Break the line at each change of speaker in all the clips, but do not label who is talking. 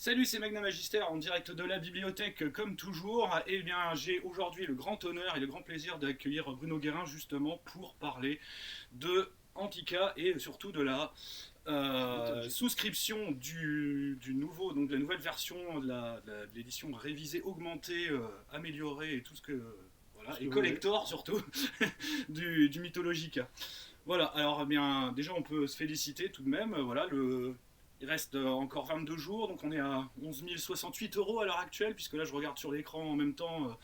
Salut, c'est Magna Magister en direct de la bibliothèque comme toujours. Eh bien, j'ai aujourd'hui le grand honneur et le grand plaisir d'accueillir Bruno Guérin justement pour parler de Antica et surtout de la
Mythologie.
souscription du nouveau, donc de la nouvelle version de l'édition révisée, augmentée, améliorée et tout ce que
Tout
voilà,
ce
et
que vous voulez.
collector surtout du Mythologica. Voilà, alors eh bien, déjà on peut se féliciter tout de même. Voilà, il reste encore 22 jours, donc on est à 11 068 euros à l'heure actuelle, puisque là je regarde sur l'écran en même temps.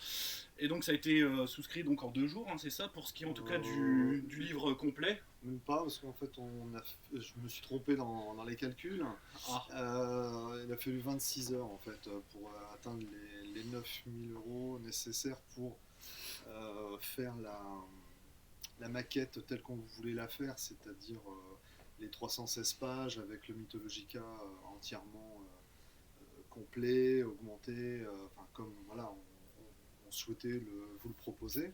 Et donc ça a été souscrit donc en 2 jours, hein, c'est ça, pour ce qui est en tout cas
Euh,
du livre complet.
Même pas, parce qu'en fait, je me suis trompé dans les calculs.
Ah,
Il a fallu 26 heures en fait pour atteindre les 9000 euros nécessaires pour faire la maquette telle qu'on voulait la faire, c'est-à-dire les 316 pages avec le Mythologica entièrement complet, augmenté, enfin comme voilà, on souhaitait vous le proposer.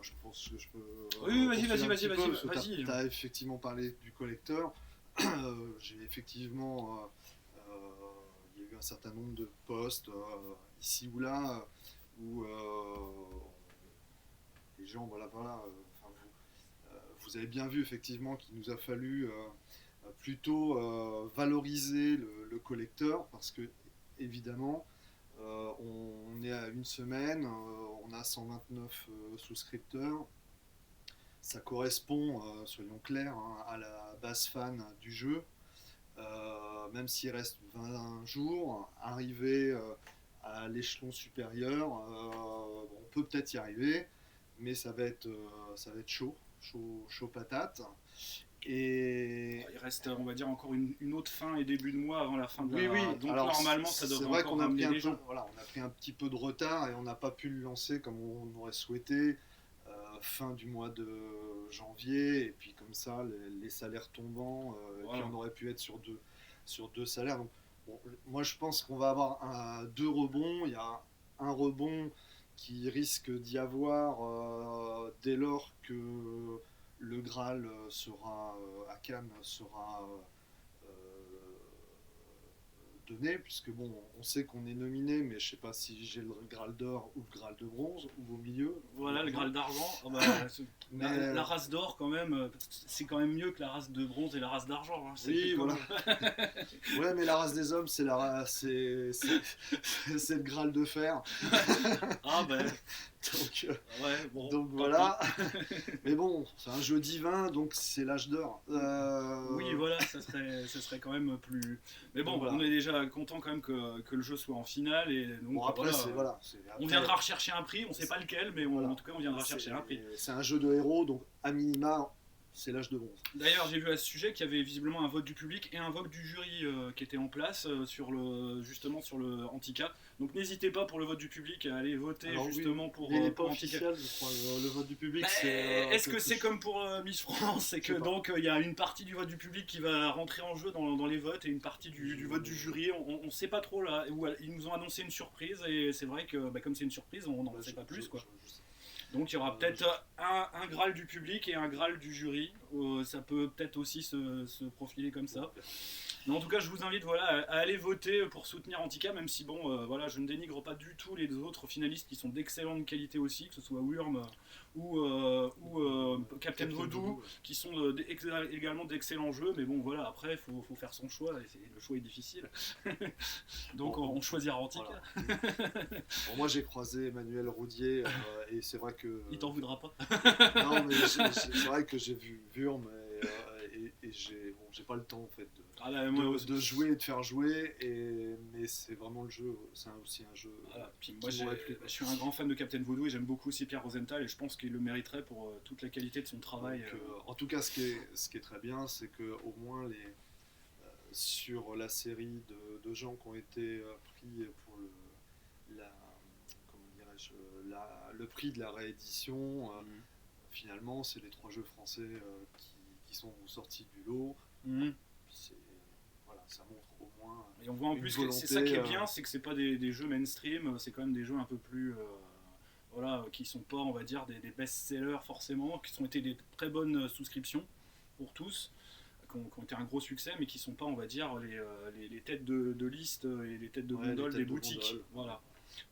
Je pense que je peux
oui, oui, vas-y,
poursuivre
vas-y,
un
vas-y,
petit peu,
vas-y,
parce que
vas-y.
tu as effectivement parlé du collecteur. J'ai effectivement, il y a eu un certain nombre de postes ici ou là où les gens, voilà, voilà, enfin, vous avez bien vu effectivement qu'il nous a fallu plutôt valoriser le collecteur parce que évidemment on est à une semaine, on a 129 souscripteurs. Ça correspond, soyons clairs, hein, à la base fan du jeu. Même s'il reste 20 jours, arriver à l'échelon supérieur, bon, on peut peut-être y arriver, mais ça va être chaud, chaud, chaud patate. Et
Il reste, on va dire, encore une autre fin et début de mois avant la fin de
oui,
la.
oui.
Donc
Alors
normalement, ça
c'est
devrait
vrai
encore
qu'on a pris
ramener
un
des
peu,
gens.
voilà, on a pris un petit peu de retard et on n'a pas pu le lancer comme on aurait souhaité fin du mois de janvier. Et puis comme ça, les salaires tombant, et puis
Voilà.
on aurait pu être sur deux salaires. Donc, bon, moi, je pense qu'on va avoir deux rebonds. Il y a un rebond qui risque d'y avoir dès lors que le Graal sera à Cannes sera donné, puisque bon, on sait qu'on est nominé, mais je sais pas si j'ai le Graal d'or ou le Graal de bronze, ou au milieu,
Voilà, le
d'argent.
Graal d'argent. Oh bah,
Mais
la race d'or, quand même, c'est quand même mieux que la race de bronze et la race d'argent, hein. C'est
oui,
quand
voilà.
même.
Ouais, mais la race des hommes, c'est le Graal de fer.
Ah bah,
Donc,
ouais, bon,
donc
tant pis.
voilà. Mais bon, c'est un jeu divin, donc c'est l'âge d'or.
Oui, voilà, ça serait quand même plus. Mais
Donc
bon, on
voilà.
est déjà content quand même que le jeu soit en finale et donc
Bon, après,
voilà.
c'est voilà,
On
après,
viendra rechercher un prix, on sait pas lequel, mais en
voilà.
tout cas, on viendra
C'est
chercher un prix.
c'est un jeu de héros, donc à minima, c'est l'âge de bronze.
D'ailleurs, j'ai vu à ce sujet qu'il y avait visiblement un vote du public et un vote du jury qui était en place justement sur le Antica. Donc n'hésitez pas pour le vote du public à aller voter
Alors oui,
justement
mais il n'est pas
pour Antica.
officiel, je crois, le vote du public,
Bah,
c'est
est-ce que
quelque
c'est
chose.
comme pour Miss France, c'est
Je
que
sais pas.
donc il y a une partie du vote du public qui va rentrer en jeu dans les votes et une partie du vote du jury, on sait pas trop là. Ils nous ont annoncé une surprise et c'est vrai que comme c'est une surprise, on n'en
Bah,
sait pas plus quoi.
je sais.
Donc il y aura
Euh, je-
peut-être un Graal du public et un Graal du jury. Ça peut peut-être aussi se profiler comme
bon,
ça. Mais en tout cas, je vous invite voilà, à aller voter pour soutenir Antica, même si bon, voilà, je ne dénigre pas du tout les autres finalistes qui sont d'excellente qualité aussi, que ce soit Wurm ou Captain Voodoo,
Ouais.
qui sont également d'excellents jeux. Mais bon, voilà, après, il faut faire son choix, et le choix est difficile. Donc
Bon,
on choisira Antica.
voilà. Bon, moi, j'ai croisé Emmanuel Roudier et c'est vrai que.
Il t'en voudra pas.
Non, mais c'est vrai que j'ai vu Wurm et j'ai pas le temps en fait
Ah là, moi aussi.
de jouer et de faire jouer. Mais c'est vraiment le jeu, c'est aussi un jeu
Voilà. Puis moi,
qui m'aurait plu.
je suis un grand fan de Captain Voodoo et j'aime beaucoup aussi Pierre Rosenthal et je pense qu'il le mériterait pour toute la qualité de son travail.
Donc, en tout cas, ce qui est très bien, c'est que au moins sur la série de gens qui ont été pris pour la, comment dirais-je, le prix de la réédition, finalement, c'est les trois jeux français qui sont sortis du lot.
Mhm.
C'est, voilà, ça montre au moins
Et on voit en
une
plus que c'est ça
volonté.
qui est bien, c'est que c'est pas des jeux mainstream, c'est quand même des jeux un peu plus. Voilà, qui sont pas, on va dire, des best-sellers forcément, qui ont été des très bonnes souscriptions pour tous, qui ont été un gros succès, mais qui sont pas, on va dire, les têtes de liste et les têtes de gondole des boutiques. Voilà.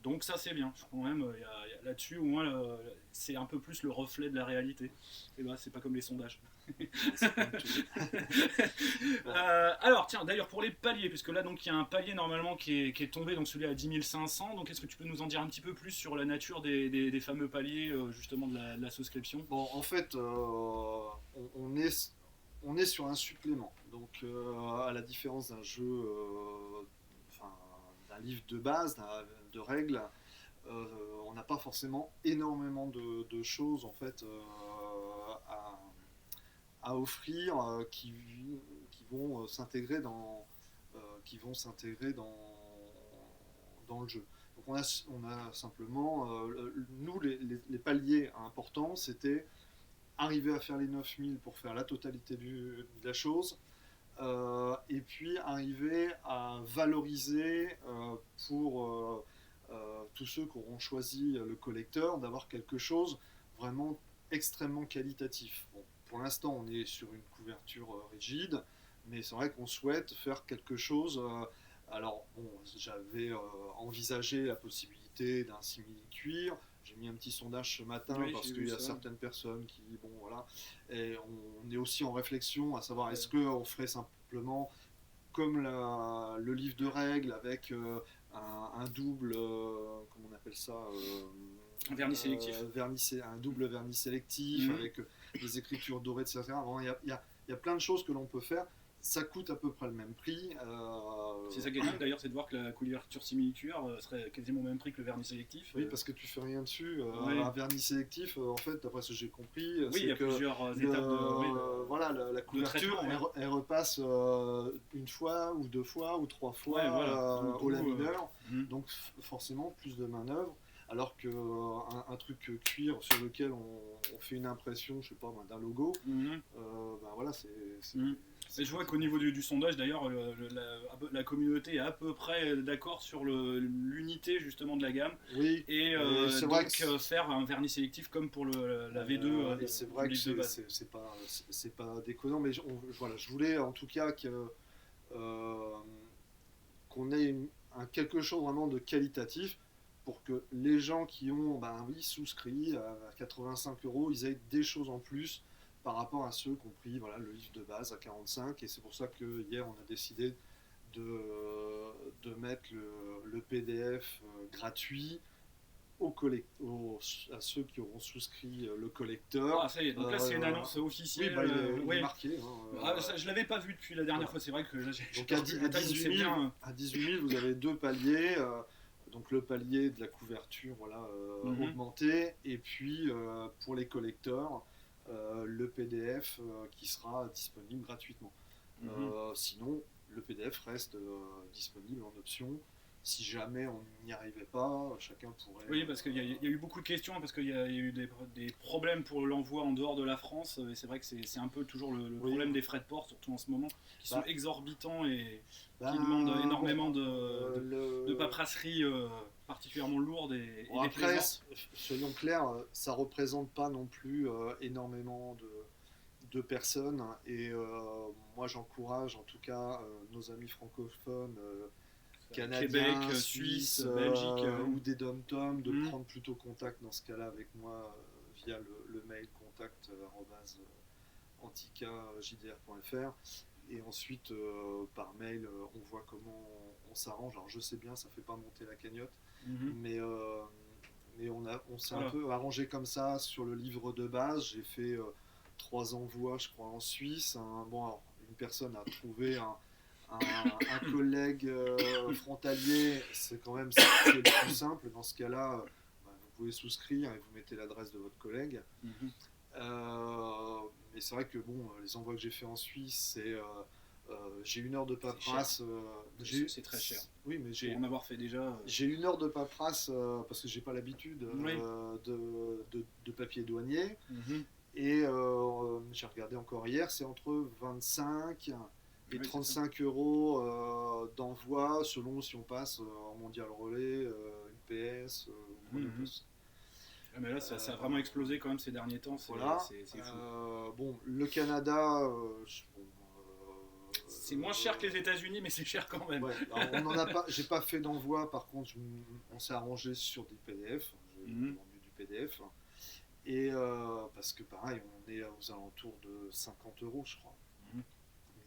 Donc ça c'est bien, je crois quand même, là-dessus au moins c'est un peu plus le reflet de la réalité. Et ben c'est pas comme les sondages. Alors tiens, d'ailleurs pour les paliers, puisque là donc il y a un palier normalement qui est tombé, donc celui à 10 500, donc est-ce que tu peux nous en dire un petit peu plus sur la nature des fameux paliers justement de la souscription?
Bon, en fait, on est sur un supplément. Donc, à la différence d'un jeu, enfin, d'un livre de base, de règles, on n'a pas forcément énormément de choses en fait à offrir qui vont s'intégrer dans le jeu. Donc on a simplement, nous les paliers importants, c'était arriver à faire les 9000 pour faire la totalité de la chose, et puis arriver à valoriser pour tous ceux qui auront choisi le collecteur, d'avoir quelque chose vraiment extrêmement qualitatif. Bon, pour l'instant, on est sur une couverture rigide, mais c'est vrai qu'on souhaite faire quelque chose. Alors, bon, j'avais envisagé la possibilité d'un simili-cuir. J'ai mis un petit sondage ce matin parce qu'il y a certaines personnes qui, bon, voilà. Et on est aussi en réflexion à savoir est-ce qu'on ferait simplement comme le livre de règles avec un double, comment on appelle ça
un vernis sélectif.
Un double vernis sélectif avec des écritures dorées, etc. Bon, il y a plein de choses que l'on peut faire. Ça coûte à peu près le même prix.
C'est ça qui est dingue d'ailleurs, c'est de voir que la couverture simili-cuir serait quasiment au même prix que le vernis sélectif.
Oui, parce que tu fais rien dessus. Un vernis sélectif, en fait, d'après ce que j'ai compris,
oui, il y a plusieurs étapes
voilà, la couverture, elle repasse une fois, ou deux fois, ou trois fois au lamineur. Donc forcément, plus de manœuvre. Alors qu'un truc cuir sur lequel on fait une impression, je sais pas, d'un logo, voilà, c'est
Et je vois qu'au niveau du sondage, d'ailleurs, la communauté est à peu près d'accord sur l'unité justement de la gamme.
Oui.
Et
c'est
donc
vrai que
faire un vernis sélectif comme pour la V2.
c'est vrai que c'est pas déconnant, mais voilà, je voulais en tout cas qu'on ait quelque chose vraiment de qualitatif pour que les gens qui ont souscrit à 85 €, ils aient des choses en plus par rapport à ceux qui ont pris le livre de base à 45. Et c'est pour ça que hier on a décidé de mettre le PDF gratuit à ceux qui auront souscrit le collecteur.
Ah, ça y est, donc là c'est une annonce officielle.
Oui, il est marqué.
Ça, je l'avais pas vu depuis la dernière fois, c'est vrai que là j'ai
donc à 18 000, vous avez deux paliers. Donc le palier de la couverture augmenté, et puis pour les collecteurs, le PDF qui sera disponible gratuitement. Sinon, le PDF reste disponible en option. Si jamais on n'y arrivait pas, chacun pourrait...
Oui, parce qu'il y a eu beaucoup de questions, parce qu'il y a eu des problèmes pour l'envoi en dehors de la France, et c'est vrai que c'est un peu toujours le problème des frais de port, surtout en ce moment, qui sont exorbitants et qui demandent énormément de paperasserie particulièrement lourde et
après, soyons clairs, ça représente pas non plus énormément de personnes, et moi j'encourage en tout cas nos amis francophones, Canadiens,
Québec, Suisse, Belgique,
ou des dom-tom, de prendre plutôt contact dans ce cas-là avec moi via le mail contact@antica.jdr.fr, et ensuite par mail on voit comment on s'arrange. Alors je sais bien, ça fait pas monter la cagnotte, mais on s'est un peu arrangé comme ça sur le livre de base. J'ai fait 3 envois, je crois, en Suisse. Alors, une personne a trouvé un collègue frontalier. C'est quand même le plus simple. Dans ce cas-là, vous pouvez souscrire et vous mettez l'adresse de votre collègue. Mais c'est vrai que les envois que j'ai fait en Suisse, j'ai 1 heure de paperasse.
C'est très cher.
Oui, mais
pour en avoir fait déjà.
J'ai 1 heure de paperasse parce que j'ai pas l'habitude de papier douanier. Et j'ai regardé encore hier, c'est entre 25 et 35 € d'envoi, selon si on passe en Mondial Relais, UPS ou Relais Poste.
Mais là, ça a vraiment explosé quand même ces derniers temps. C'est fou.
Le Canada,
C'est moins cher que les États-Unis, mais c'est cher quand même.
Ouais, alors on en a pas, j'ai pas fait d'envoi, par contre, on s'est arrangé sur des PDF. J'ai
Mhm.
vendu du PDF. Et parce que pareil, on est aux alentours de 50 €, je crois.
Mhm.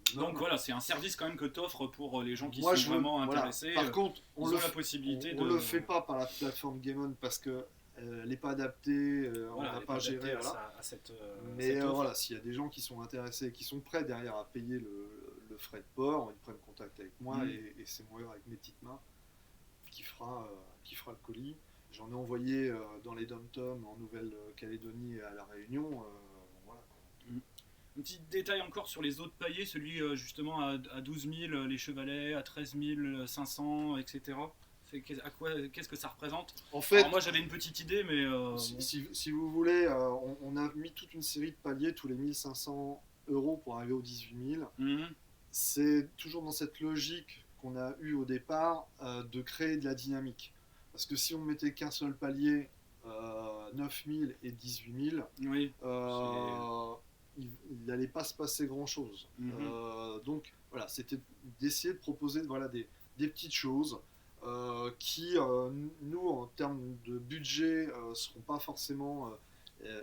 Minimum.
Donc voilà, c'est un service quand même que tu offres pour les gens qui
Moi,
sont vraiment intéressés.
Par contre,
Ils ont la possibilité
on
de.
le fait pas par la plateforme Game On parce que elle n'est pas adaptée, on
Voilà,
n'a
elle est
pas
adaptée
géré.
à,
Voilà.
à cette,
Mais
cette offre.
voilà, s'il y a des gens qui sont intéressés, qui sont prêts derrière à payer le frais de port, ils prennent contact avec moi
Mhm.
et c'est moi avec mes petites mains qui fera le colis. J'en ai envoyé dans les dom-toms en Nouvelle-Calédonie et à La Réunion. Voilà, quoi.
Mhm. Un petit détail encore sur les autres paliers, celui justement à 12 000, les chevalets, à 13 500, etc. Qu'est-ce que ça représente?
En fait,
Alors moi j'avais une petite idée, mais bon.
si vous voulez, on a mis toute une série de paliers tous les 1 500 € pour arriver aux 18 000.
Mhm.
C'est toujours dans cette logique qu'on a eue au départ de créer de la dynamique. Parce que si on mettait qu'un seul palier, 9 000 et 18 000,
Oui.
il n'allait pas se passer grand-chose.
Mhm.
Donc voilà, c'était d'essayer de proposer voilà, des petites choses qui, nous, en termes de budget, seront pas forcément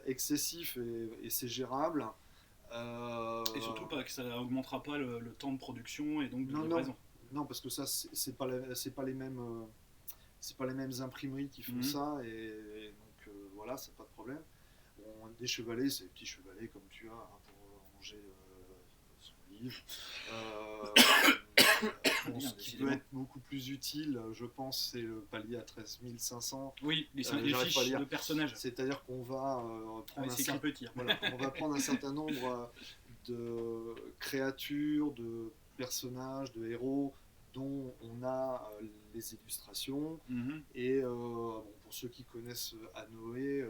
excessifs et c'est gérable.
Et surtout pas que ça augmentera pas le temps de production et donc de
Non,
livraison.
non, parce que ça, c'est pas les mêmes, c'est pas les mêmes imprimeries qui font
Mhm.
ça, et donc voilà, c'est pas de problème. Bon, des chevalets, c'est des petits chevalets comme tu as hein, pour ranger son livre. Bon,
Bien,
ce qui
décidément.
peut être beaucoup plus utile, je pense, c'est le palier à 13 500.
Oui, les
j'arrive pas à
fiches
lire.
de personnages.
C'est-à-dire qu'on va prendre
C'est écrit petit. Hein.
voilà, on va prendre un certain nombre de créatures, de personnages, de héros dont on a les illustrations.
Mhm.
Et bon, pour ceux qui connaissent Anoé,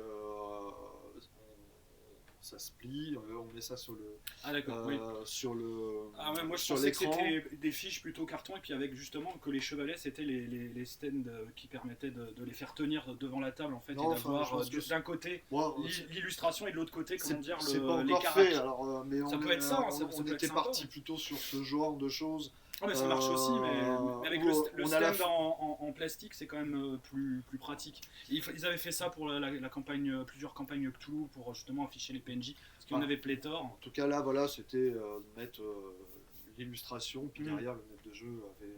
ça se plie, on met ça sur le,
Ah d'accord, oui.
sur le,
Ah ouais, moi je
sur
pensais que
l'écran.
c'était des fiches plutôt carton et puis avec justement que les chevalets c'était les stands qui permettaient de les faire tenir devant la table en fait
Non,
et
enfin,
d'avoir
je pense que
d'un côté
Moi,
l'illustration et de l'autre côté comment dire
c'est pas
les
encore
caracs.
fait, alors, mais
Ça
on,
peut être ça, hein, ça
on
peut être
était
sympa,
parti
ouais.
plutôt sur ce genre de choses.
Oh, mais ça marche aussi, mais avec
où,
le
on a la
stand en plastique, c'est quand même plus pratique. Et ils avaient fait ça pour la campagne, plusieurs campagnes Cthulhu pour justement afficher les PNJ, parce qu'il y en
Ah.
avait pléthore.
En tout cas, là, voilà, c'était de mettre l'illustration, puis
Mm.
derrière, le maître de jeu avait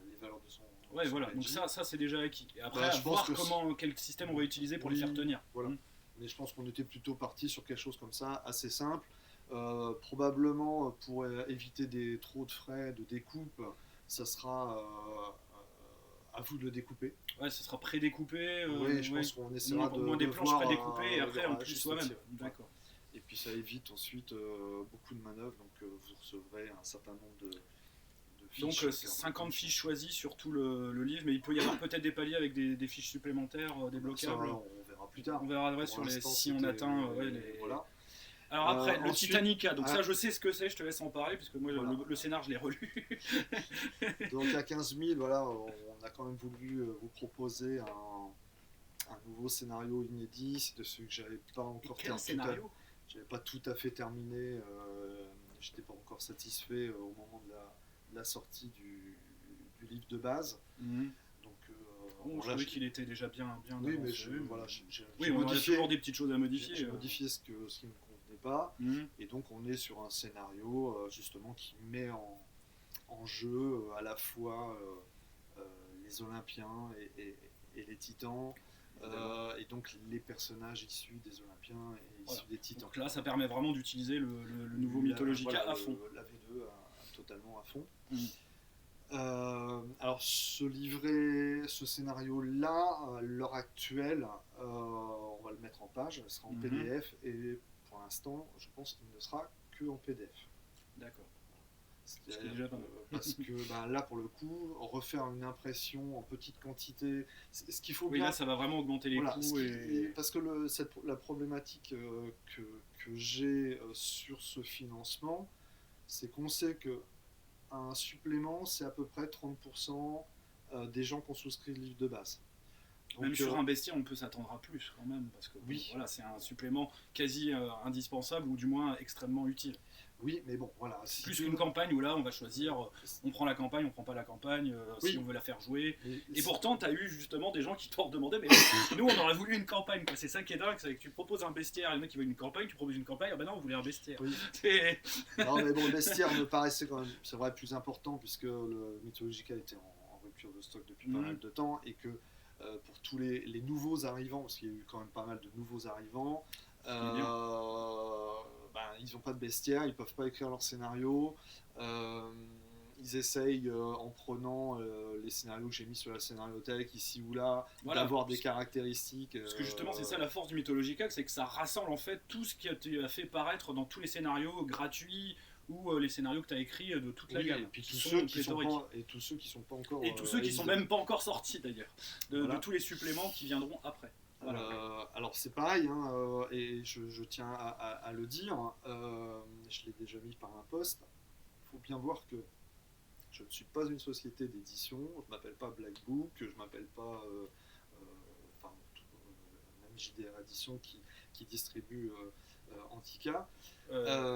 les valeurs de son.
Ouais,
son
voilà,
PNJ.
donc ça c'est déjà acquis. Et après,
Bah,
à
je pense
voir
que
quel système on va utiliser pour les
Oui,
faire tenir.
Voilà.
Mm.
Mais je pense qu'on était plutôt parti sur quelque chose comme ça, assez simple. Probablement pour éviter trop de frais de découpe, ça sera à vous de le découper.
Ouais, ça sera prédécoupé.
Oui, je
ouais.
pense qu'on essaiera
Moins
de
des planches
voir,
prédécoupées et après
il y
on
aura
plie
juste
soi-même.
un tir.
D'accord.
Et puis ça évite ensuite beaucoup de manœuvres, donc vous recevrez un certain nombre de fiches.
Donc 50 fiches choisies sur tout le livre, mais il peut y avoir peut-être des paliers avec des fiches supplémentaires
Ça,
débloquables.
on verra plus tard.
On verra ouais,
Pour
sur
l'instant,
si on
c'était-
atteint les.
Voilà.
Alors après, le
Ensuite,
Titanica, donc
ah,
ça je sais ce que c'est, je te laisse en parler, puisque moi
Voilà.
le scénar je l'ai relu.
Donc à 15 000, voilà, on a quand même voulu vous proposer un nouveau scénario inédit. C'est de celui que j'avais pas encore
Quel scénario?
j'avais pas tout à fait terminé. J'étais pas encore satisfait au moment de la sortie du livre de base.
Mhm.
Donc
Bon, je
voilà,
trouvais qu'il était déjà bien
oui, mais
avancé.
voilà,
Oui,
j'ai
on a
modifié,
toujours des petites choses à modifier.
j'ai modifié ce qui me convenait pas.
Mhm.
Et donc on est sur un scénario justement qui met en jeu à la fois les Olympiens et les Titans, et donc les personnages issus des Olympiens et issus
Voilà.
des Titans.
Donc là, ça permet vraiment d'utiliser le nouveau Mythologica
Voilà,
à fond.
La V2 totalement à fond.
Mhm.
Alors ce scénario-là, à l'heure actuelle, on va le mettre en page, il sera en
Mhm.
PDF, et pour l'instant, je pense qu'il ne sera que en PDF.
D'accord.
C'est-à-dire
qui est déjà pas mal.
parce que là, pour le coup, refaire une impression en petite quantité, ce qu'il faut
Oui,
bien.
là, ça va vraiment augmenter les
Voilà,
coûts.
parce que la problématique que j'ai sur ce financement, c'est qu'on sait que un supplément, c'est à peu près 30% des gens qui ont souscrit le livre de base.
Même sur un bestiaire, on peut s'attendre à plus quand même, parce que
oui.
Voilà, c'est un supplément quasi indispensable ou du moins extrêmement utile.
Oui, mais bon, voilà.
Plus qu'une campagne où là, on va choisir, on prend la campagne, on prend pas la campagne, si on veut la faire jouer. Et pourtant, tu as eu justement des gens qui t'ont demandé, mais nous, on aurait voulu une campagne. C'est ça qui est dingue, c'est que tu proposes un bestiaire, il y en a qui veulent une campagne, tu proposes une campagne, ah ben non, on voulait un bestiaire.
Oui. Non, mais bon, le bestiaire me paraissait quand même, c'est vrai, plus important, puisque le Mythologica était en rupture de stock depuis pas mal de temps, et que pour tous les nouveaux arrivants, parce qu'il y a eu quand même pas mal de nouveaux arrivants, ils n'ont pas de bestiaire, ils ne peuvent pas écrire leur scénario. Ils essayent, en prenant les scénarios que j'ai mis sur la scénariothèque, ici ou là, d'avoir des caractéristiques.
Parce que justement, c'est ça la force du Mythologica, c'est que ça rassemble en fait tout ce qui a fait paraître dans tous les scénarios gratuits ou les scénarios que tu as écrits de toute la gamme.
Et puis tous ceux qui sont pas encore.
Et tous ceux qui sont même pas encore sortis d'ailleurs, de tous les suppléments qui viendront après. Voilà.
Alors c'est pareil, et je tiens à le dire, je l'ai déjà mis par un post, il faut bien voir que je ne suis pas une société d'édition, je ne m'appelle pas Black Book, je ne m'appelle pas même JDR Édition qui distribue Antica.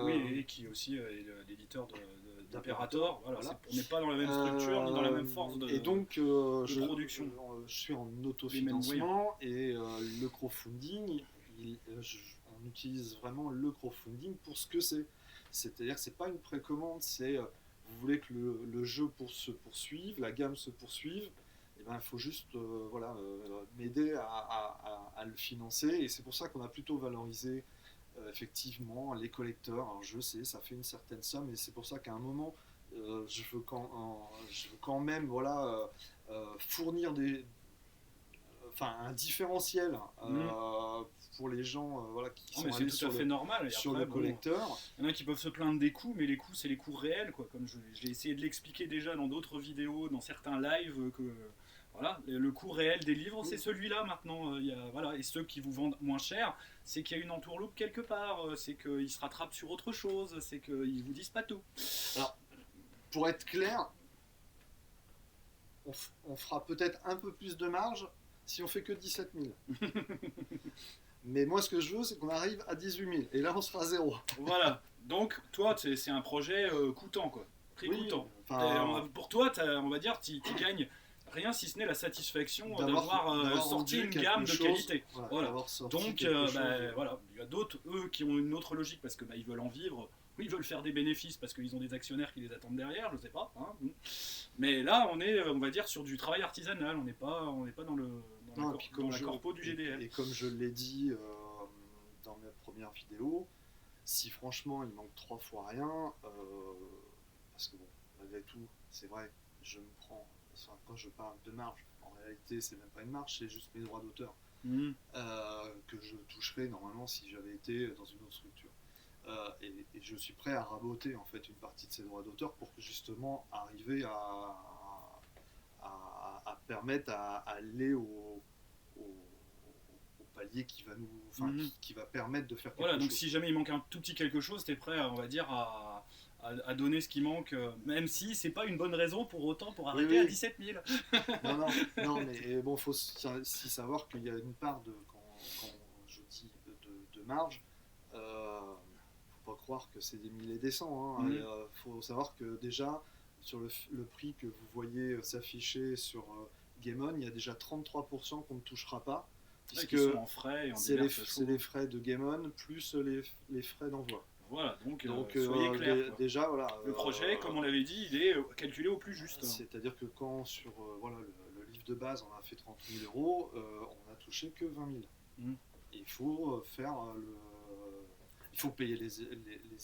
Oui, et qui aussi est l'éditeur d'Imperator. Voilà. On n'est pas dans la même structure ni dans la même force de production.
Je suis en autofinancement et le crowdfunding, on utilise vraiment le crowdfunding pour ce que c'est. C'est-à-dire que ce n'est pas une précommande, c'est vous voulez que le jeu se poursuive, la gamme se poursuive, et ben, il faut juste m'aider à le financer. Et c'est pour ça qu'on a plutôt valorisé effectivement les collecteurs. Alors je sais, ça fait une certaine somme, et c'est pour ça qu'à un moment, je veux quand même fournir un différentiel pour les gens qui sont allés
sur
le collecteur.
Il y en a qui peuvent se plaindre des coûts, mais les coûts, c'est les coûts réels, quoi. Comme j'ai essayé de l'expliquer déjà dans d'autres vidéos, dans certains lives, que voilà, le coût réel des livres, c'est celui-là maintenant. Et ceux qui vous vendent moins cher, c'est qu'il y a une entourloupe quelque part, c'est qu'ils se rattrapent sur autre chose, c'est qu'ils vous disent pas tout.
Alors, pour être clair, on fera peut-être un peu plus de marge si on fait que 17 000. Mais moi, ce que je veux, c'est qu'on arrive à 18 000. Et là, on se fera 0.
Voilà. Donc, toi, c'est un projet coûtant, quoi. Très coûtant. Pour toi, on va dire, tu gagnes rien si ce n'est la satisfaction d'avoir sorti une gamme de qualité. Voilà. Donc, voilà. Il y a d'autres, eux, qui ont une autre logique parce que ils veulent en vivre. Oui, ils veulent faire des bénéfices parce qu'ils ont des actionnaires qui les attendent derrière, je sais pas. Mais là, on est, on va dire, sur du travail artisanal. On n'est pas dans la corpo du GDL.
Et comme je l'ai dit dans mes premières vidéos, si franchement il manque 3 fois rien, parce que bon, malgré tout, c'est vrai, je me prends, quand je parle de marge, en réalité c'est même pas une marge, c'est juste mes droits d'auteur que je toucherais normalement si j'avais été dans une autre structure. Et je suis prêt à raboter en fait une partie de ces droits d'auteur pour justement arriver à permettre à aller au palier qui va qui va permettre de faire quelque chose.
Donc si jamais il manque un tout petit quelque chose, tu es prêt, on va dire, à donner ce qui manque, même si c'est pas une bonne raison pour autant pour arrêter à 17 000.
non, mais bon, faut aussi savoir qu'il y a une part quand je dis de marge, faut pas croire que c'est des milliers et des cents. Faut savoir que déjà sur le prix que vous voyez s'afficher sur Game On, il y a déjà 33% qu'on ne touchera pas. Puisque
sont en frais et en
c'est les frais de Game On plus les frais d'envoi.
Voilà, donc soyez clair.
Déjà, voilà.
Le projet, comme on l'avait dit, il est calculé au plus juste.
C'est-à-dire que quand sur le livre de base on a fait 30 000 €, on n'a touché que 20 000. Il faut faire il faut payer les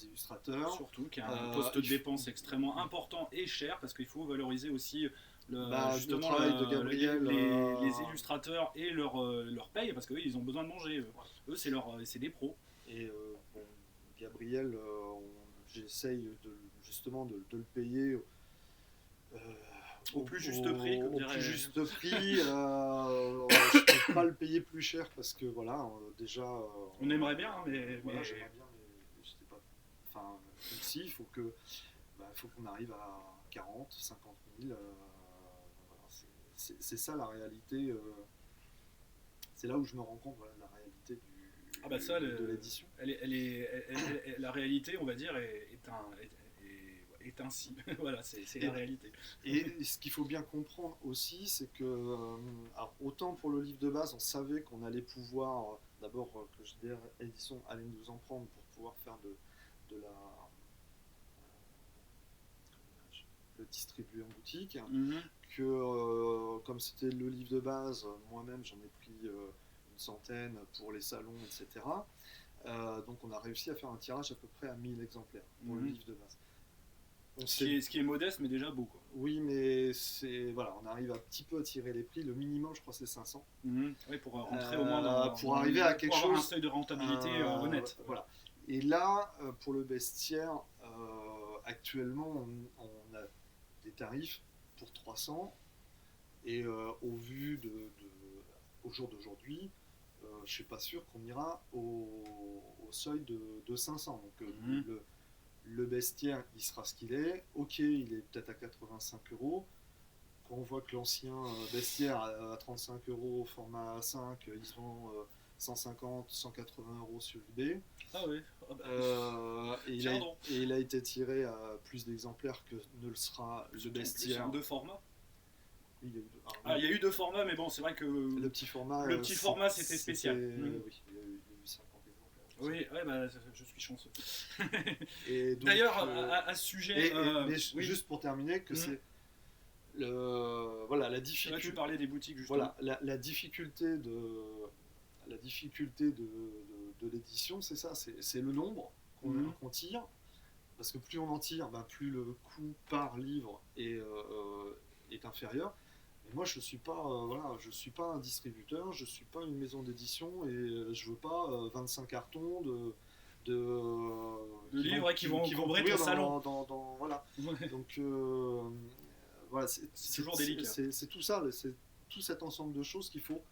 illustrateurs.
Surtout qu'il y a un poste de dépense extrêmement important et cher, parce qu'il faut valoriser aussi
le travail de Gabriel,
les illustrateurs et leur paye, parce qu'eux ils ont besoin de manger. Eux c'est des pros.
Et Gabriel, j'essaye justement de le payer
au plus juste prix, comme dirait.
Au plus juste prix. Je ne peux pas le payer plus cher parce que voilà, déjà.
On aimerait bien, mais.
Voilà, j'aimerais bien, mais je sais pas. Enfin, aussi, il faut qu'on arrive à 40, 50 000. C'est ça la réalité. c'est là où je me rends compte, voilà, de la réalité
Ah bah ça,
de l'édition.
la réalité, on va dire, est ainsi. Voilà, c'est la réalité.
Et ce qu'il faut bien comprendre aussi, c'est que, alors, autant pour le livre de base, on savait qu'on allait pouvoir, d'abord que JDR Édition allait nous en prendre pour pouvoir faire de la, le distribuer en boutique,
Mhm.
que comme c'était le livre de base, moi-même j'en ai pris une centaine pour les salons, etc. Donc on a réussi à faire un tirage à peu près à 1000 exemplaires pour le
Mhm.
livre de base.
Ce qui est modeste, mais déjà beau, quoi.
Oui, mais voilà, on arrive un petit peu à tirer les prix. Le minimum, je crois, c'est 500.
Mhm. Oui, pour rentrer au moins
pour arriver à quelque
pour avoir un
chose.
seuil de rentabilité honnête.
Voilà. Et là, pour le bestiaire, actuellement, on a des tarifs pour 300. Et au jour d'aujourd'hui, je ne suis pas sûr qu'on ira au seuil de 500. Donc le bestiaire, il sera ce qu'il est. Ok, il est peut-être à 85 euros. Quand on voit que l'ancien bestiaire à 35 euros, format 5, il se vend 150, 180 euros sur eBay.
Ah oui.
Et il a été tiré à plus d'exemplaires que ne le sera le bestiaire.
En deux formats.
Oui,
il y a eu deux formats, mais bon, c'est vrai que
le petit format,
c'était spécial.
Oui, il y a eu 50 exemplaires.
Oui, ouais, bah, je suis chanceux.
D'ailleurs,
à ce sujet,
juste pour terminer, que c'est voilà, la difficulté.
Là, tu parlais des boutiques, justement.
Voilà, la difficulté de l'édition, c'est ça, c'est le nombre qu'on tire, parce que plus on en tire, plus le coût par livre est inférieur. Et moi, je suis pas un distributeur, je suis pas une maison d'édition, et je veux pas 25 cartons de
livres qui vont couvrir ton salon.
Voilà.
Ouais.
Donc voilà, c'est
toujours délicat.
C'est tout ça, c'est tout cet ensemble de choses qu'il faut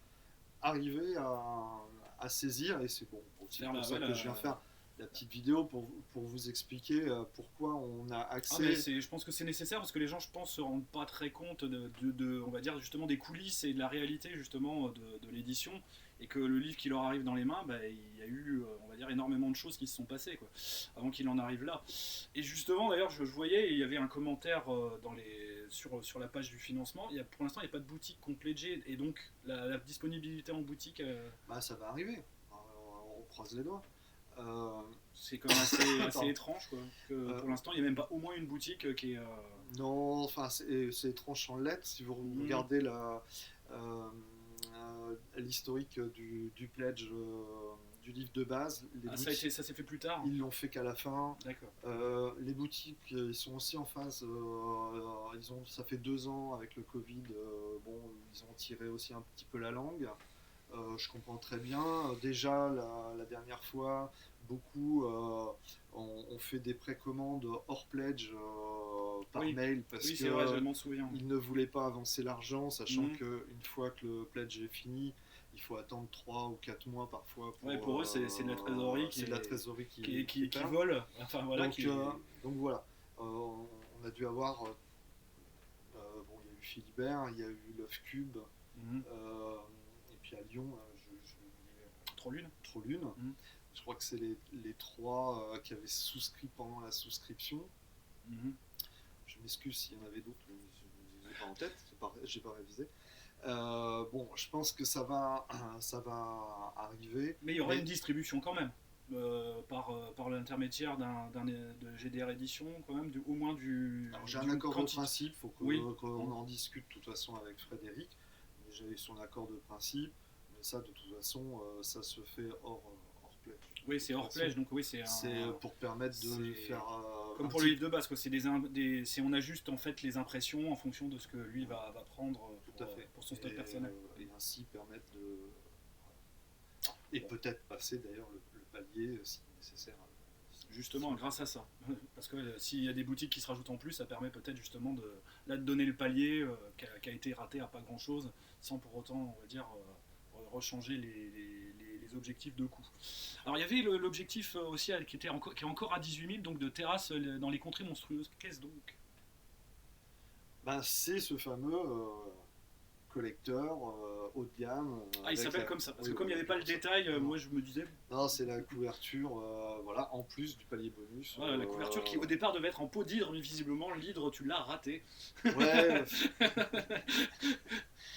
arriver à saisir, et c'est aussi pour ça que je viens faire la petite vidéo pour vous expliquer pourquoi on a accès.
Je pense que c'est nécessaire, parce que les gens, je pense, se rendent pas très compte de on va dire, justement, des coulisses et de la réalité, justement, de l'édition, et que le livre qui leur arrive dans les mains, il y a eu, on va dire, énormément de choses qui se sont passées, quoi, avant qu'il en arrive là. Et justement, d'ailleurs, je voyais, il y avait un commentaire sur la page du financement. Pour l'instant, il n'y a pas de boutique complétée, et donc la disponibilité en boutique.
Ça va arriver. On croise les doigts.
C'est quand même assez étrange, quoi, que pour l'instant il n'y a même pas au moins une boutique qui est.
Non, enfin c'est étrange en lettres. Si vous regardez l'historique du pledge du livre de base,
ça s'est fait plus tard.
Ils l'ont fait qu'à la fin.
D'accord.
Les boutiques, ils sont aussi en phase. Ça fait 2 ans avec le Covid. Ils ont tiré aussi un petit peu la langue. Je comprends très bien. Déjà, la dernière fois, beaucoup ont fait des précommandes hors pledge par mail parce qu'ils ne voulaient pas avancer l'argent, sachant qu'une fois que le pledge est fini, il faut attendre 3 ou 4 mois parfois.
Pour eux, c'est de la trésorerie qui vole. Enfin, voilà,
donc voilà, on a dû avoir. Il y a eu Philibert, il y a eu Love Cube. Et puis à Lyon,
Trop-Lune.
Je crois que c'est les 3 qui avaient souscrit pendant la souscription. Je m'excuse s'il y en avait d'autres, mais je ne les ai pas en tête, j'ai pas révisé. Je pense que ça va arriver.
Mais il y aura une distribution quand même, par l'intermédiaire de GDR Édition, quand même, au moins du.
Alors j'ai un accord de principe, il faut qu'on en discute de toute façon avec Frédéric. J'ai son accord de principe, mais ça de toute façon ça se fait hors pledge.
Oui, c'est hors pledge, donc oui, c'est
pour permettre de faire
comme pour le livre de base, quoi. On ajuste en fait les impressions en fonction de ce que lui va prendre pour son stock personnel.
Et ainsi permettre et peut-être passer d'ailleurs le palier si nécessaire.
Justement, grâce à ça. Parce que s'il y a des boutiques qui se rajoutent en plus, ça permet peut-être justement de donner le palier qui a été raté à pas grand chose, sans pour autant, on va dire, rechanger les objectifs de coût. Alors il y avait l'objectif aussi qui est encore à 18 000, donc de terrasse dans les contrées monstrueuses. Qu'est-ce donc ?
C'est ce fameux collecteur haut de gamme.
Ah, il s'appelle comme ça, parce que comme il n'y avait pas le détail, moi je me disais...
Non, c'est la couverture, voilà, en plus du palier bonus.
Voilà, la couverture qui au départ devait être en peau d'hydre, mais visiblement l'hydre tu l'as raté.
Ouais.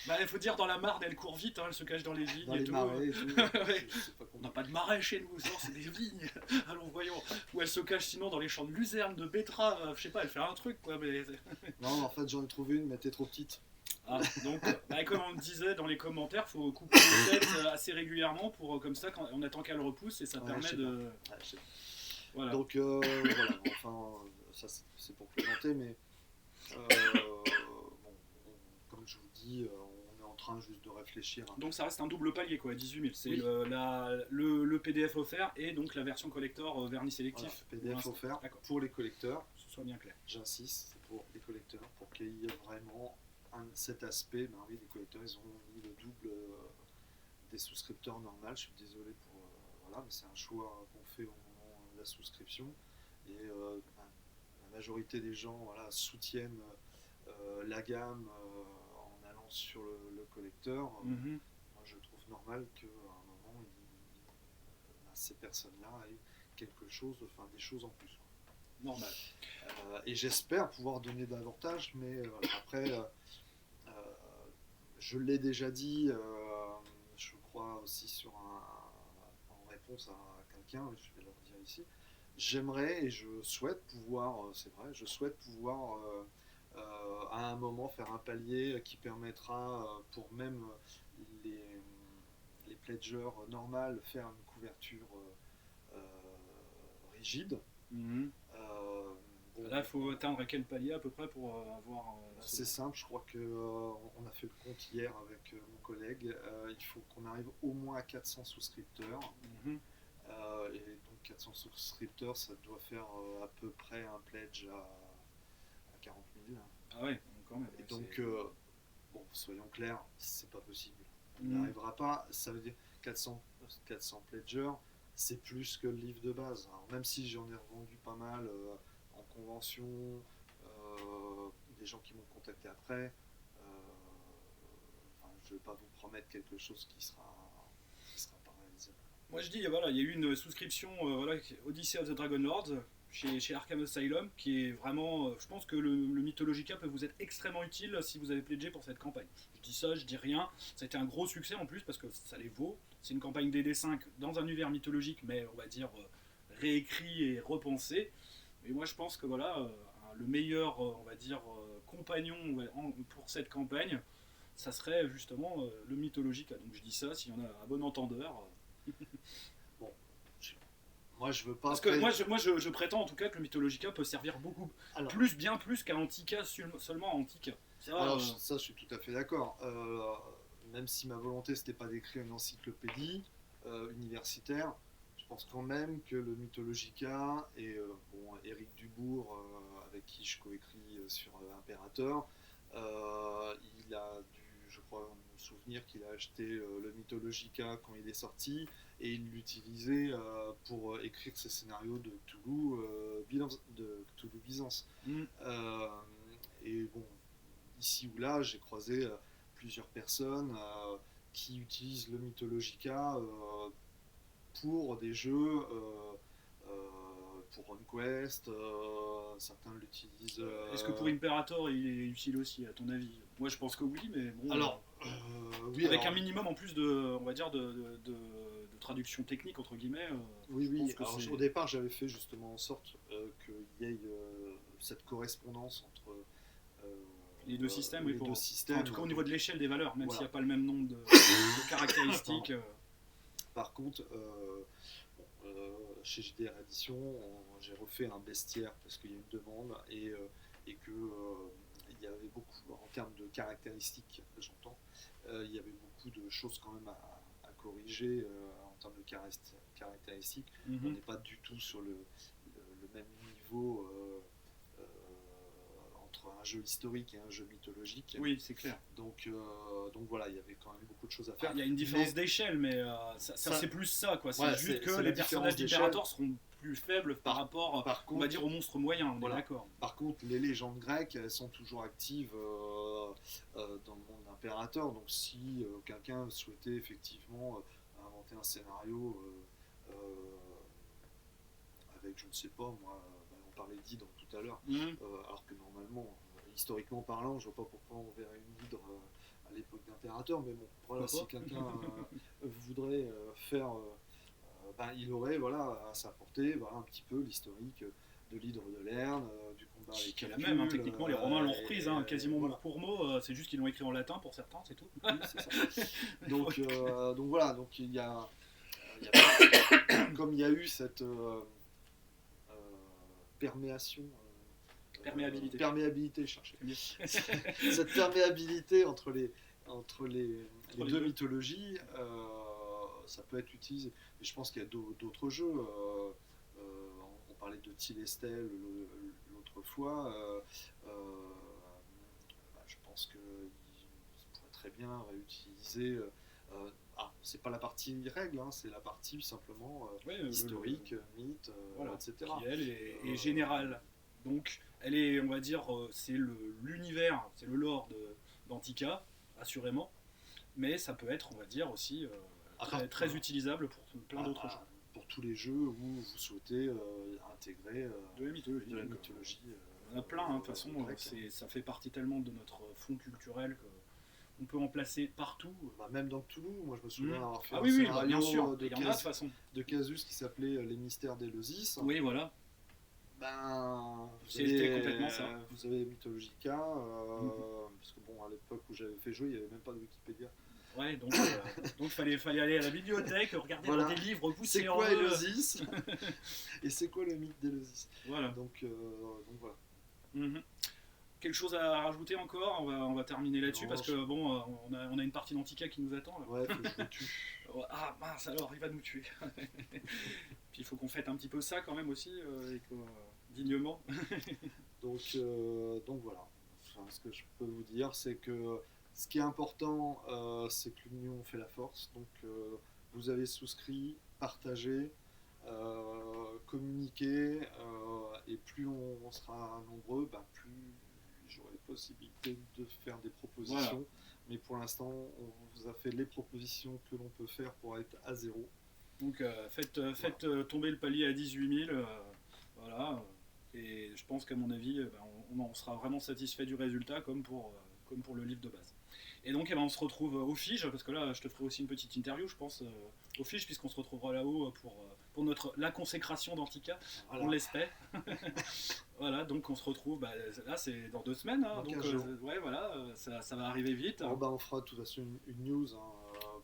Bah, il faut dire, dans la Marne, elle court vite, hein, elle se cache dans les vignes
Dans
et
les
tout.
marais et tout.
Ouais.
Je sais pas
On n'a pas de marais chez nous, genre, c'est des vignes. Allons, voyons. Ou elle se cache sinon dans les champs de luzerne, de betteraves, je sais pas, elle fait un truc quoi. Mais...
Non, en fait, j'en ai trouvé une, mais elle était trop petite.
Ah, donc, bah, comme on le disait dans les commentaires, faut couper les têtes assez régulièrement pour comme ça, quand on attend qu'elle repousse et ça permet de.
Ouais,
voilà.
Donc voilà, enfin, ça c'est pour plaisanter, mais bon, comme je vous dis, on est en train juste de réfléchir.
Donc ça reste un double palier quoi, 18 000. C'est
oui.
le PDF offert et donc la version collector vernis sélectif.
Voilà, PDF offert pour les collecteurs.
Que ce soit bien clair.
J'insiste, c'est pour les collecteurs, pour qu'il y ait vraiment cet aspect. Ben oui, les collecteurs, ils ont mis le double des souscripteurs normaux. Je suis désolé pour voilà, mais c'est un choix qu'on fait au moment de la souscription. Et la majorité des gens voilà, soutiennent la gamme en allant sur le collecteur. Moi, je trouve normal qu'à un moment, ces personnes-là aient quelque chose, enfin des choses en plus.
Normal.
Et j'espère pouvoir donner davantage, mais après, je l'ai déjà dit, je crois aussi en réponse à quelqu'un, je vais leur dire ici, j'aimerais et je souhaite pouvoir, c'est vrai, je souhaite pouvoir à un moment faire un palier qui permettra pour même les pledgers normales faire une couverture rigide.
Là, il faut atteindre quel palier à peu près pour avoir...
c'est simple, je crois qu'on a fait le compte hier avec mon collègue. Il faut qu'on arrive au moins à 400 souscripteurs. Et donc 400 souscripteurs, ça doit faire à peu près un pledge à 40 000.
Ah ouais, quand même.
Et donc, bon, soyons clairs, c'est pas possible. On n'y arrivera pas. Ça veut dire 400 pledgers, c'est plus que le livre de base. Alors, même si j'en ai revendu pas mal en convention, des gens qui m'ont contacté après, je ne vais pas vous promettre quelque chose qui sera pas réalisable.
Moi je dis, voilà, il y a eu une souscription voilà, Odyssey of the Dragon Lords chez Arkham Asylum qui est vraiment, je pense que le Mythologica peut vous être extrêmement utile si vous avez pledgé pour cette campagne. Je dis ça, je dis rien, ça a été un gros succès en plus parce que ça les vaut. C'est une campagne DD5 dans un univers mythologique mais on va dire réécrit et repensé. Et moi je pense que voilà, le meilleur on va dire compagnon pour cette campagne, ça serait justement le Mythologica. Donc je dis ça, s'il y en a un bon entendeur.
Bon, moi je veux pas.
Parce que moi je prétends en tout cas que le Mythologica peut servir beaucoup, bien plus qu'à Antica, seulement à Antica.
Ça je suis tout à fait d'accord. Même si ma volonté c'était pas d'écrire une encyclopédie universitaire, je pense quand même que le Mythologica et Éric Dubourg avec qui je coécris sur Impérateur, il a dû, je crois me souvenir qu'il a acheté le Mythologica quand il est sorti et il l'utilisait pour écrire ses scénarios de Cthulhu Byzance. Et bon, ici ou là, j'ai croisé plusieurs personnes qui utilisent le Mythologica pour des jeux, pour RunQuest, certains l'utilisent.
Est-ce que pour Imperator il est utile aussi, à ton avis? Moi je pense que oui, mais bon.
Alors, oui,
avec un minimum en plus de, on va dire, de traduction technique entre guillemets.
Oui. Alors, au départ, j'avais fait justement en sorte qu'il y ait cette correspondance entre
les deux systèmes,
les deux systèmes.
En tout cas au niveau de l'échelle des valeurs, même s'il n'y a pas le même nombre de caractéristiques.
Par contre, chez JDR Édition, j'ai refait un bestiaire parce qu'il y a une demande et que il y avait beaucoup, en termes de caractéristiques, j'entends, il y avait beaucoup de choses quand même à corriger en termes de caractéristiques. On n'est pas du tout sur le même niveau entre un jeu historique et un jeu mythologique.
Oui, c'est clair.
Donc voilà, il y avait quand même beaucoup de choses à faire.
Il y a une différence d'échelle, mais ça c'est plus ça, quoi. C'est juste que les personnages d'Imperator seront plus faibles par rapport, on va dire, aux monstres moyens, on est d'accord.
Par contre, les légendes grecques, elles sont toujours actives dans le monde d'impérateur. Donc si quelqu'un souhaitait effectivement inventer un scénario avec, je ne sais pas, moi, on parlait d'hydre tout à l'heure, alors que normalement, historiquement parlant, je vois pas pourquoi on verrait une hydre à l'époque d'impérateur, mais bon, voilà, si quelqu'un voudrait faire, il aurait voilà, à sa portée voilà, un petit peu l'historique de l'hydre de Lerne, du combat avec
qui est la même, techniquement les Romains l'ont reprise, quasiment mot pour mot, c'est juste qu'ils l'ont écrit en latin pour certains, c'est tout.
Oui, c'est ça. donc voilà, donc il y a comme il y a eu cette perméabilité, je cherchais. Cette perméabilité entre les deux mythologies, ça peut être utilisé. Et je pense qu'il y a d'autres jeux. On parlait de Thiel et Stell l'autre fois. Je pense qu'il pourrait très bien réutiliser. C'est pas la partie règle, c'est la partie simplement historique, mythe,
voilà,
etc.
Qui elle est générale. Donc elle est, on va dire, c'est l'univers, c'est le lore d'Antica, assurément. Mais ça peut être, on va dire, aussi très utilisable pour plein d'autres jeux.
Pour tous les jeux où vous souhaitez intégrer
de la mythologie. Il y en a plein, de toute façon, ça fait partie tellement de notre fond culturel qu'on peut en placer partout.
Même dans Cthulhu, moi je me souviens avoir fait
un scénario bien sûr,
de Casus qui s'appelait Les Mystères d'Éleusis.
Oui, voilà.
C'était
complètement ça.
Vous avez Mythologica, parce que bon, à l'époque où j'avais fait jouer, il n'y avait même pas de Wikipédia.
Ouais, donc fallait aller à la bibliothèque, regarder dans des livres poussés.
C'est quoi Éleusis et c'est quoi le mythe d'Éleusis.
Voilà.
Donc voilà.
Quelque chose à rajouter encore? On va terminer là-dessus parce que bon, on a une partie d'Antica qui nous attend. Là.
Ouais, faut que je le tue.
Ah mince, alors il va nous tuer. Puis il faut qu'on fête un petit peu ça quand même aussi, dignement.
donc voilà. Enfin, ce que je peux vous dire, c'est que ce qui est important, c'est que l'union fait la force. Donc vous avez souscrit, partagé, communiqué, et plus on sera nombreux, plus j'aurai possibilité de faire des propositions. Voilà. Mais pour l'instant, on vous a fait les propositions que l'on peut faire pour être à zéro.
Donc faites tomber le palier à 18 000. Voilà. Et je pense qu'à mon avis, on sera vraiment satisfait du résultat comme pour le livre de base. Et donc on se retrouve au Fige, parce que là je te ferai aussi une petite interview, je pense, au Fige, puisqu'on se retrouvera là-haut pour la consécration d'Antica, voilà. On l'espère. Voilà, donc on se retrouve, là c'est dans 2 semaines, donc ouais, voilà, ça va arriver vite.
On fera de toute façon une news,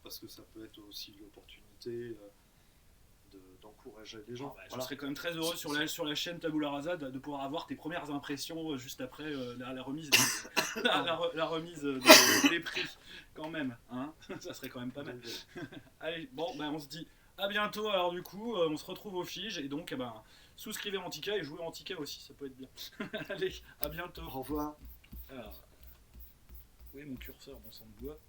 parce que ça peut être aussi l'opportunité d'encourager les gens.
Je serais quand même très heureux sur la chaîne Tabula Rasa de pouvoir avoir tes premières impressions juste après la remise la remise des prix quand même, ça serait quand même pas mal. Allez, bon, on se dit à bientôt. Alors du coup, on se retrouve au Fige et donc souscrivez Antica et jouez Antica aussi, ça peut être bien. Allez, à bientôt.
Au revoir.
Alors, oui, mon curseur, bon sang de bois.